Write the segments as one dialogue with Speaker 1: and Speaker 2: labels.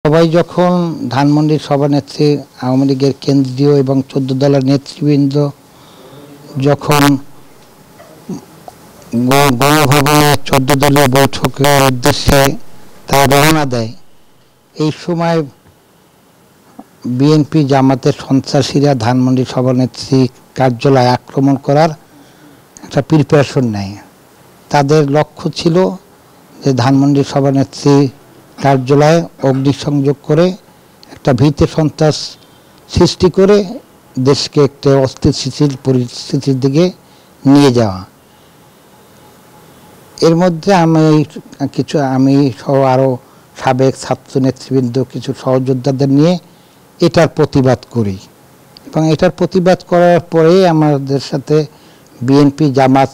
Speaker 1: সবাই যখন ধানমন্ডির সভানেত্রী আওয়ামী লীগের কেন্দ্রীয় এবং 14 দলের নেতৃবৃন্দ যখন গণভবনে 14 দলীয় বৈঠকের উদ্দেশ্যে তারা রওনা দেয়, এই সময় বিএনপি জামাতের সন্ত্রাসীরা ধানমন্ডি সভানেত্রী কার্যালয় আক্রমণ করার একটা প্রিপারেশন নেয়। তাদের লক্ষ্য ছিল যে ধানমন্ডি সভানেত্রী কার্যালয়ে অগ্নিসংযোগ করে একটা ভীতি সন্ত্রাস সৃষ্টি করে দেশকে একটা অস্থিতিশীল পরিস্থিতির দিকে নিয়ে যাওয়া। এর মধ্যে আমি সহ আরও সাবেক ছাত্র নেতৃবৃন্দ কিছু সহযোদ্ধাদের নিয়ে এটার প্রতিবাদ করি এবং এটার প্রতিবাদ করার পরে আমাদের সাথে বিএনপি জামাত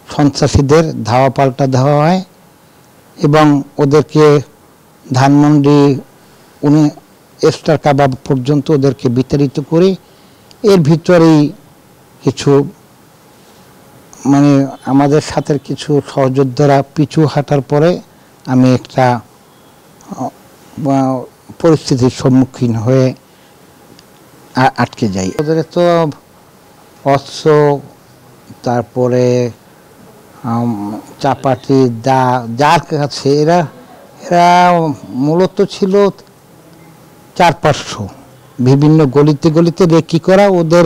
Speaker 1: সন্ত্রাসীদের ধাওয়া পাল্টা দেওয়া হয় এবং ওদেরকে ধানমন্ডি স্টার কাবাব পর্যন্ত ওদেরকে বিতাড়িত করে এর ভিতরেই কিছু আমাদের সাথে কিছু সহযোদ্ধারা পিছু হাঁটার পরে আমি একটা পরিস্থিতির সম্মুখীন হয়ে আটকে যাই। ওদের তো অস্ত্র, তারপরে চাপাতি যার কাছে এরা মূলত ছিল 400-500 বিভিন্ন গলিতে গলিতে রেকি করা। ওদের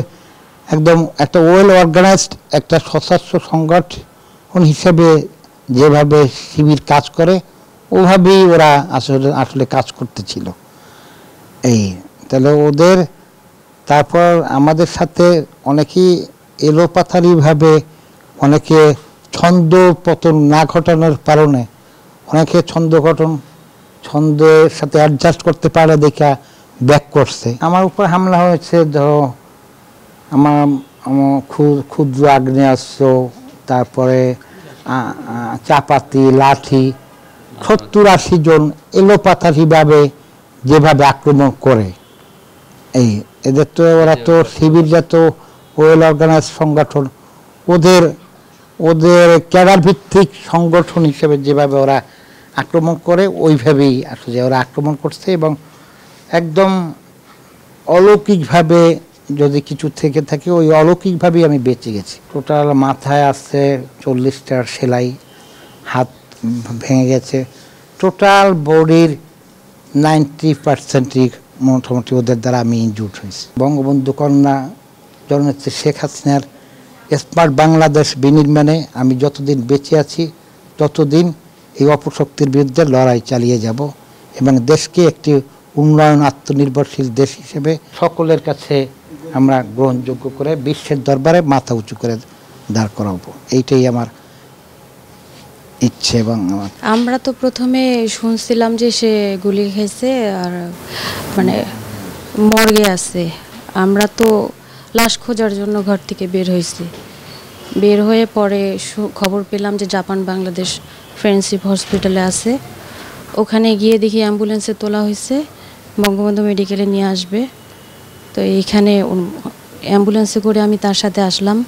Speaker 1: একদম একটা ওয়েল অর্গানাইজড একটা সশস্ত্র সংগঠন হিসেবে যেভাবে শিবির কাজ করে ওভাবেই ওরা আসলে কাজ করতেছিল। তাহলে ওদের তারপর আমাদের সাথে অনেকেই এলোপাথারিভাবে অনেকে ছন্দ পতন না ঘটানোর কারণে অনেকে ছন্দের সাথে অ্যাডজাস্ট করতে পারে দেখা ব্যাক করছে। আমার উপর হামলা হয়েছে, ধরো আমার ক্ষুদ্র আগ্নেয়াস্ত্র, তারপরে চাপাতি, লাঠি, 70-80 জন এলোপাথারিভাবে যেভাবে আক্রমণ করে। এদের তো ওরা তো শিবিরজাত ওয়েল অর্গানাইজ সংগঠন, ওদের ক্যাডার ভিত্তিক সংগঠন হিসেবে যেভাবে ওরা আক্রমণ করে ওইভাবেই আসলে ওরা আক্রমণ করছে এবং একদম অলৌকিকভাবে যদি কিছু থেকে থাকে ওই অলৌকিকভাবেই আমি বেঁচে গেছি। টোটাল মাথায় আছে 40টার সেলাই, হাত ভেঙে গেছে, টোটাল বডির 90%ই মোটামুটি ওদের দ্বারা আমি ইনজুর্ড হয়েছি। বঙ্গবন্ধু কন্যা জননেত্রী শেখ হাসিনার স্মার্ট বাংলাদেশ বিনির্মাণে আমি যতদিন বেঁচে আছি ততদিন এই অপশক্তির বিরুদ্ধে লড়াই চালিয়ে যাব এবং দেশকে একটি উন্নয়ন আত্মনির্ভরশীল দেশ হিসেবে সকলের কাছে আমরা গ্রহণযোগ্য করে বিশ্বের দরবারে মাথা উঁচু করে দাঁড় করাবো, এইটাই আমার ইচ্ছে। এবং
Speaker 2: আমরা তো প্রথমে শুনছিলাম যে সে গুলি খেয়েছে আর মর্গে আছে। আমরা তো লাশ খোঁজার জন্য ঘর থেকে বের হয়ে পরে খবর পেলাম যে জাপান বাংলাদেশ ফ্রেন্ডশিপ হসপিটালে আছে। ওখানে গিয়ে দেখি অ্যাম্বুলেন্সে তোলা হয়েছে, বঙ্গবন্ধু মেডিকেলে নিয়ে আসবে। তো এইখানে অ্যাম্বুলেন্সে করে আমি তার সাথে আসলাম,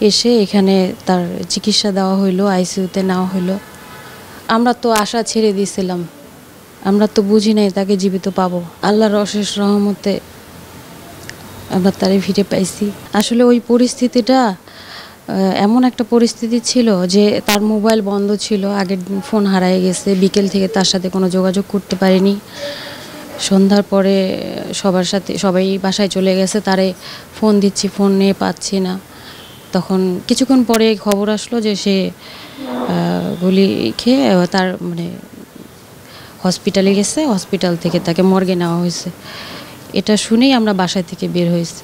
Speaker 2: এসে এখানে তার চিকিৎসা দেওয়া হইলো, আইসিইউতে নেওয়া হইলো। আমরা তো আশা ছেড়ে দিয়েছিলাম, আমরা তো বুঝি নাই তাকে জীবিত পাবো। আল্লাহর অশেষ রহমতে আমরা তারে ফিরে পাইছি। আসলে ওই পরিস্থিতিটা এমন একটা পরিস্থিতি ছিল যে তার মোবাইল বন্ধ ছিল, আগের দিন ফোন হারিয়ে গেছে, বিকেল থেকে তার সাথে কোনো যোগাযোগ করতে পারিনি। সন্ধ্যার পরে সবাই বাসায় চলে গেছে, তারে ফোন দিচ্ছি, ফোন নিয়ে পাচ্ছি না। তখন কিছুক্ষণ পরে খবর আসলো যে সে গুলি খেয়ে তার হসপিটালে গেছে, হসপিটাল থেকে তাকে মর্গে নেওয়া হয়েছে। এটা শুনেই আমরা বাসায় থেকে বের হয়েছি।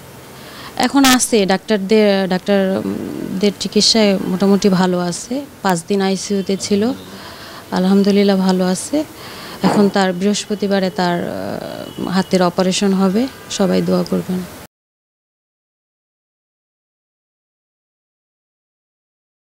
Speaker 2: এখন আছে ডাক্তারদের চিকিৎসায় মোটামুটি ভালো আছে। 5 দিন আইসিইউতে ছিল, আলহামদুলিল্লাহ ভালো আছে। এখন তার বৃহস্পতিবারে তার হাতের অপারেশন হবে, সবাই দোয়া করবেন।